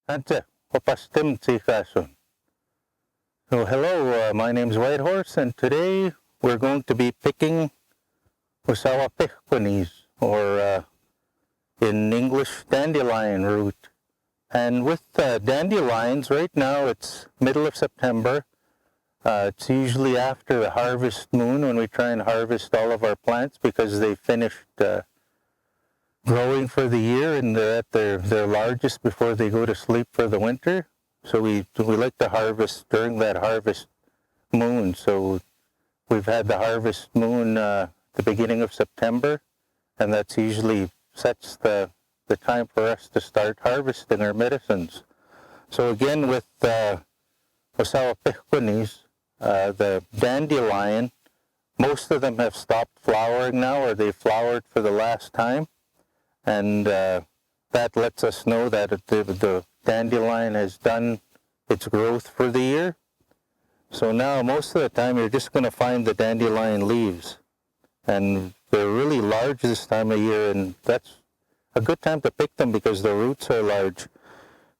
Ante, opastim tsikasun. So hello, my name's Whitehorse, and today we're going to be picking Usawa pihquanis, or in English, dandelion root. And with dandelions, right now it's middle of September. It's usually after the harvest moon when we try and harvest all of our plants because they finished growing for the year and they're at their largest before they go to sleep for the winter. So we like to harvest during that harvest moon. So we've had the harvest moon the beginning of September, and that's usually sets the time for us to start harvesting our medicines. So again, with Usawa pihquanis, the dandelion, most of them have stopped flowering now, or they flowered for the last time. And that lets us know that the dandelion has done its growth for the year. So now most of the time you're just going to find the dandelion leaves. And they're really large this time of year, and that's a good time to pick them because the roots are large.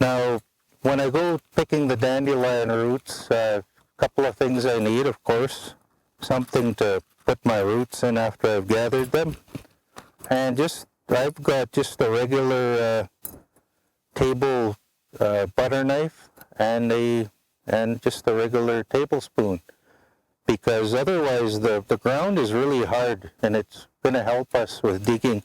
Now, when I go picking the dandelion roots, a couple of things I need, of course. Something to put my roots in after I've gathered them. And I've got just a regular table butter knife and just a regular tablespoon, because otherwise the ground is really hard and it's going to help us with digging.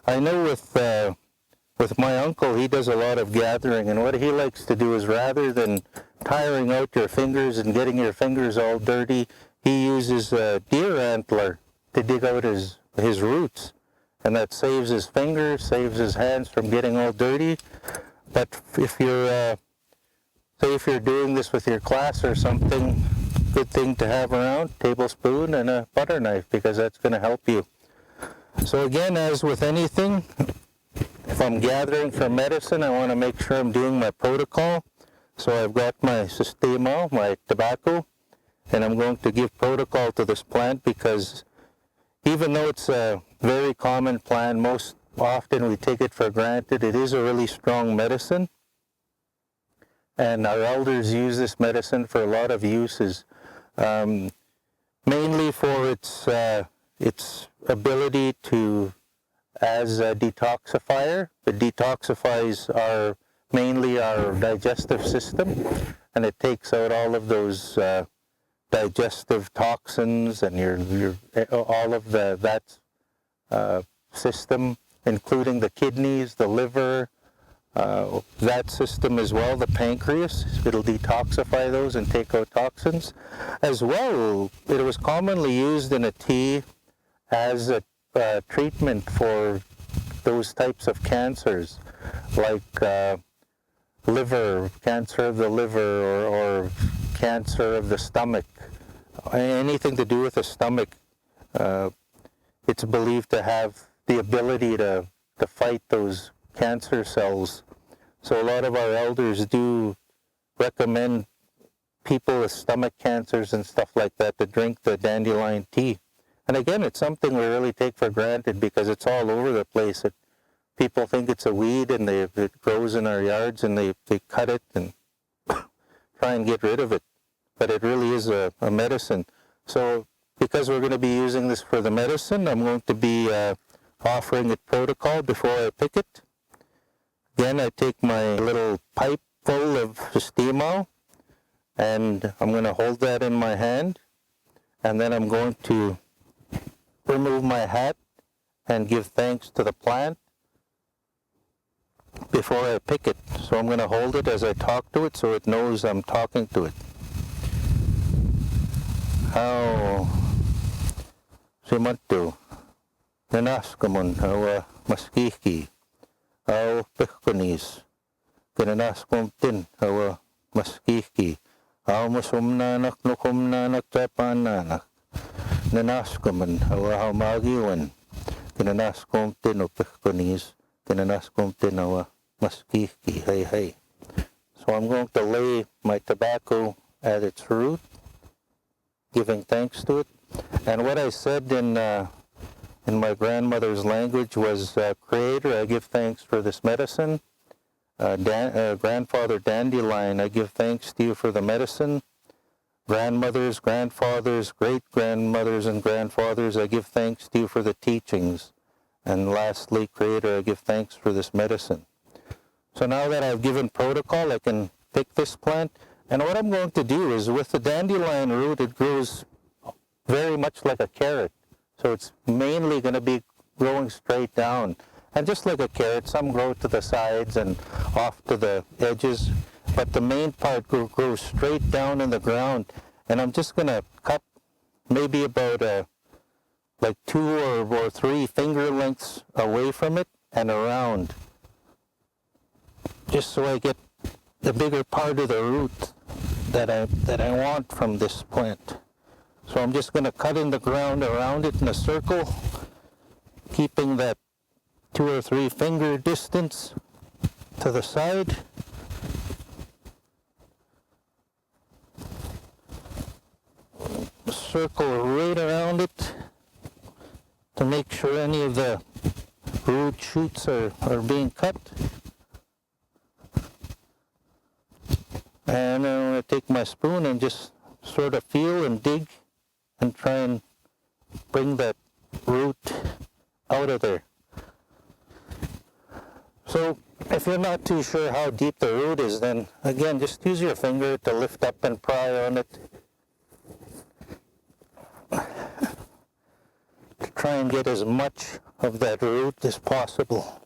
I know with my uncle, he does a lot of gathering, and what he likes to do is, rather than tiring out your fingers and getting your fingers all dirty, he uses a deer antler to dig out his roots. And that saves his fingers, saves his hands from getting all dirty. But if you're, say if you're doing this with your class or something, good thing to have around, tablespoon and a butter knife, because that's going to help you. So again, as with anything, if I'm gathering for medicine, I want to make sure I'm doing my protocol. So I've got my sistema, my tobacco, and I'm going to give protocol to this plant because even though it's a very common plant, most often we take it for granted, it is a really strong medicine. And our elders use this medicine for a lot of uses, mainly for its ability to, as a detoxifier. It detoxifies mainly our digestive system, and it takes out all of those digestive toxins and all of that system, including the kidneys, the liver, that system as well, the pancreas. It'll detoxify those and take out toxins. As well, it was commonly used in a tea as a treatment for those types of cancers, like cancer of the liver, or cancer of the stomach, anything to do with the stomach. It's believed to have the ability to fight those cancer cells. So a lot of our elders do recommend people with stomach cancers and stuff like that to drink the dandelion tea. And again, it's something we really take for granted because it's all over the place. People think it's a weed and it grows in our yards, and they cut it and try and get rid of it. But it really is a medicine. So because we're going to be using this for the medicine, I'm going to be offering it protocol before I pick it. Again, I take my little pipe full of sistema, and I'm going to hold that in my hand, and then I'm going to remove my hat and give thanks to the plant before I pick it. So I'm going to hold it as I talk to it so it knows I'm talking to it. How simantu nanaskamun hawa maskiki au pihquanis kinanaskumtin hawa maskiki au masumnanak nukumnanak tapananak nanaskamun hawa haumagiwan kinanaskumtin o pihquanis kinanaskumtin hawa maskiki. Hey. So I'm going to lay my tobacco at its root, giving thanks to it. And what I said in my grandmother's language was, Creator, I give thanks for this medicine. Grandfather Dandelion, I give thanks to you for the medicine. Grandmothers, grandfathers, great-grandmothers, and grandfathers, I give thanks to you for the teachings. And lastly, Creator, I give thanks for this medicine. So now that I've given protocol, I can pick this plant. And what I'm going to do is, with the dandelion root, it grows very much like a carrot. So it's mainly going to be growing straight down. And just like a carrot, some grow to the sides and off to the edges. But the main part grows straight down in the ground. And I'm just going to cut maybe about like 2 or 3 finger lengths away from it and around, just so I get the bigger part of the root that I want from this plant. So I'm just going to cut in the ground around it in a circle, keeping that 2 or 3 finger distance to the side. Circle right around it to make sure any of the root shoots are being cut. And I'm going to take my spoon and just sort of feel and dig and try and bring that root out of there. So if you're not too sure how deep the root is, then again, just use your finger to lift up and pry on it, to try and get as much of that root as possible,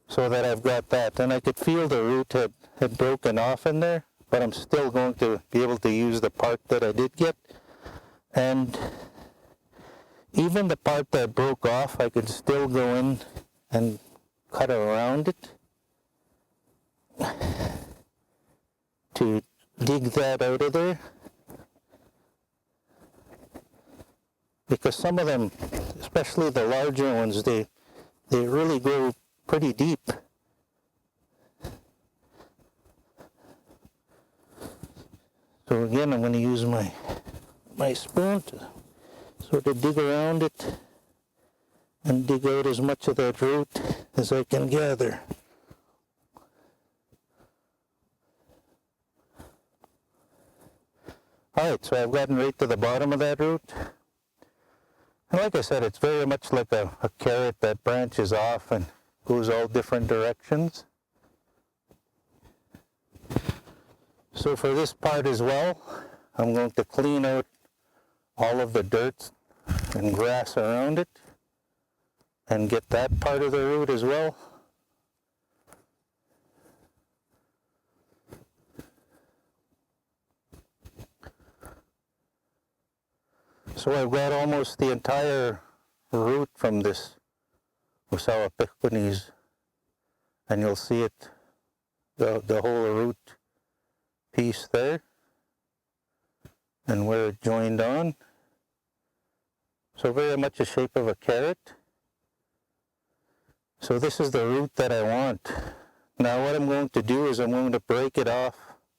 so that I've got that. And I could feel the root had broken off in there, but I'm still going to be able to use the part that I did get. And even the part that broke off, I could still go in and cut around it to dig that out of there. Because some of them, especially the larger ones, they really grow pretty deep. So again, I'm going to use my spoon to sort of dig around it and dig out as much of that root as I can gather. Alright, so I've gotten right to the bottom of that root. And like I said, it's very much like a carrot that branches off and goes all different directions. So for this part as well, I'm going to clean out all of the dirt and grass around it and get that part of the root as well. So I've got almost the entire root from this Usawa Picconis, and you'll see it, the whole root piece there, and where it joined on. So very much the shape of a carrot. So this is the root that I want. Now what I'm going to do is I'm going to break it off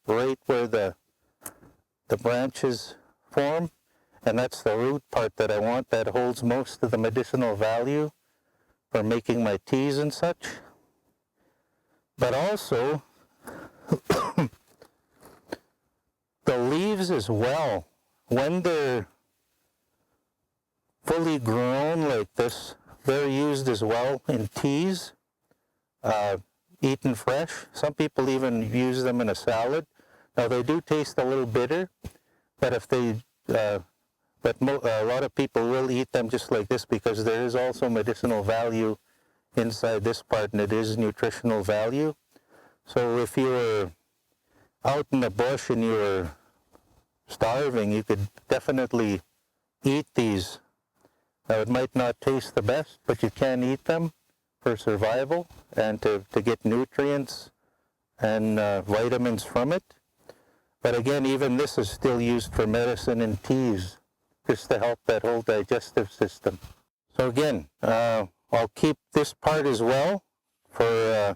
right where the branches form. And that's the root part that I want, that holds most of the medicinal value for making my teas and such. But also, the leaves as well, when they're fully grown like this, they're used as well in teas, eaten fresh. Some people even use them in a salad. Now they do taste a little bitter, but if they a lot of people will eat them just like this, because there is also medicinal value inside this part, and it is nutritional value. So if you were out in the bush and you were starving, you could definitely eat these. Now it might not taste the best, but you can eat them for survival and to get nutrients and vitamins from it. But again, even this is still used for medicine and teas, just to help that whole digestive system. So again, I'll keep this part as well for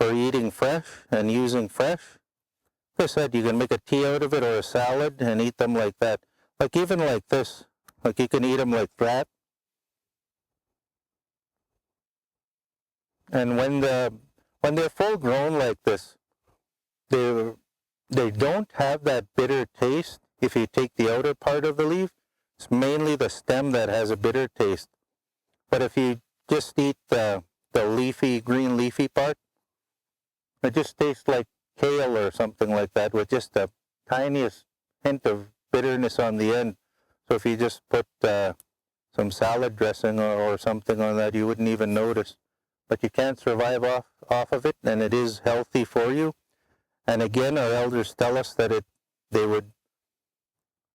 eating fresh and using fresh. Like I said, you can make a tea out of it or a salad and eat them like that. Like even like this, like you can eat them like that. And when when they're full grown like this, they don't have that bitter taste. If you take the outer part of the leaf, it's mainly the stem that has a bitter taste. But if you just eat the leafy, green leafy part, it just tastes like kale or something like that with just the tiniest hint of bitterness on the end. So if you just put some salad dressing or something on that, you wouldn't even notice. But you can't survive off of it, and it is healthy for you. And again, our elders tell us that they would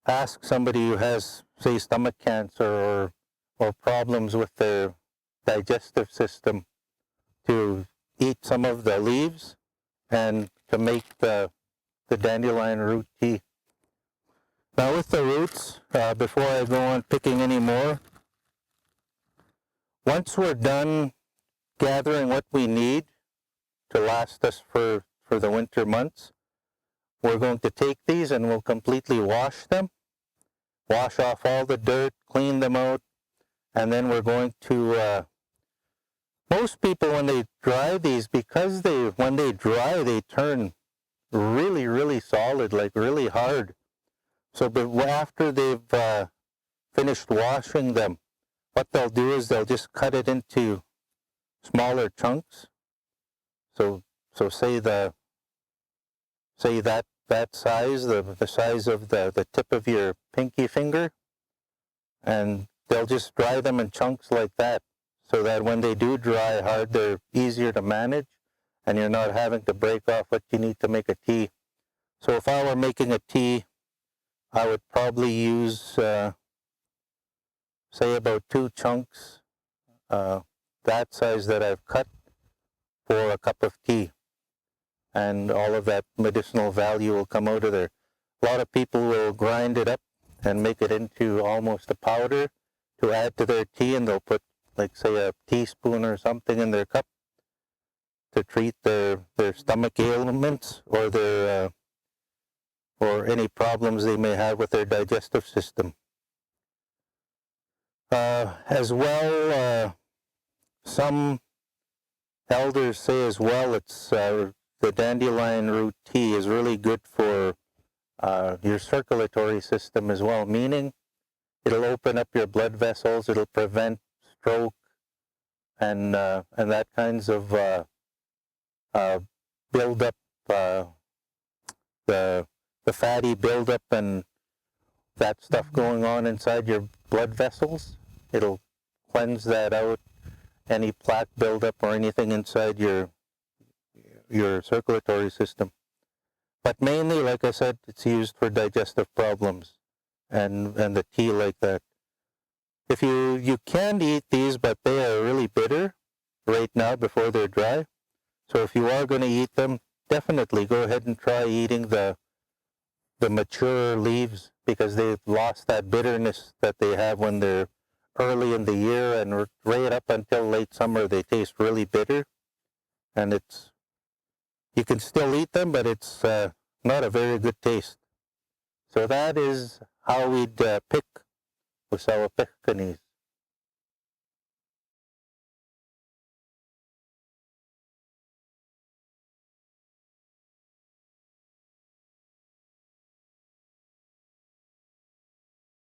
ask somebody who has, say, stomach cancer or problems with their digestive system to eat some of the leaves and to make the dandelion root tea. Now with the roots, before I go on picking any more, once we're done gathering what we need to last us for the winter months, we're going to take these and we'll completely wash them, wash off all the dirt, clean them out, and then we're going to, most people when they dry these, because when they dry, they turn really, really solid, like really hard. So but after they've finished washing them, what they'll do is they'll just cut it into smaller chunks. So say that size, the size of the tip of your pinky finger, and they'll just dry them in chunks like that, so that when they do dry hard, they're easier to manage, and you're not having to break off what you need to make a tea. So if I were making a tea, I would probably use, say, about 2 chunks, that size that I've cut, for a cup of tea. And all of that medicinal value will come out of there. A lot of people will grind it up and make it into almost a powder to add to their tea, and they'll put, like, say, a teaspoon or something in their cup to treat their stomach ailments or their or any problems they may have with their digestive system. As well, some elders say as well, it's the dandelion root tea is really good for your circulatory system as well, meaning it'll open up your blood vessels, it'll prevent stroke and that kinds of build up, the fatty buildup and that stuff going on inside your blood vessels. It'll cleanse that out, any plaque buildup or anything inside your circulatory system. But mainly, like I said, it's used for digestive problems and the tea like that. If you can eat these, but they are really bitter right now before they're dry. So if you are going to eat them, definitely go ahead and try eating the mature leaves, because they've lost that bitterness that they have when they're early in the year, and right up until late summer they taste really bitter, and you can still eat them, but it's not a very good taste. So that is how we'd pick usawa pehkanis.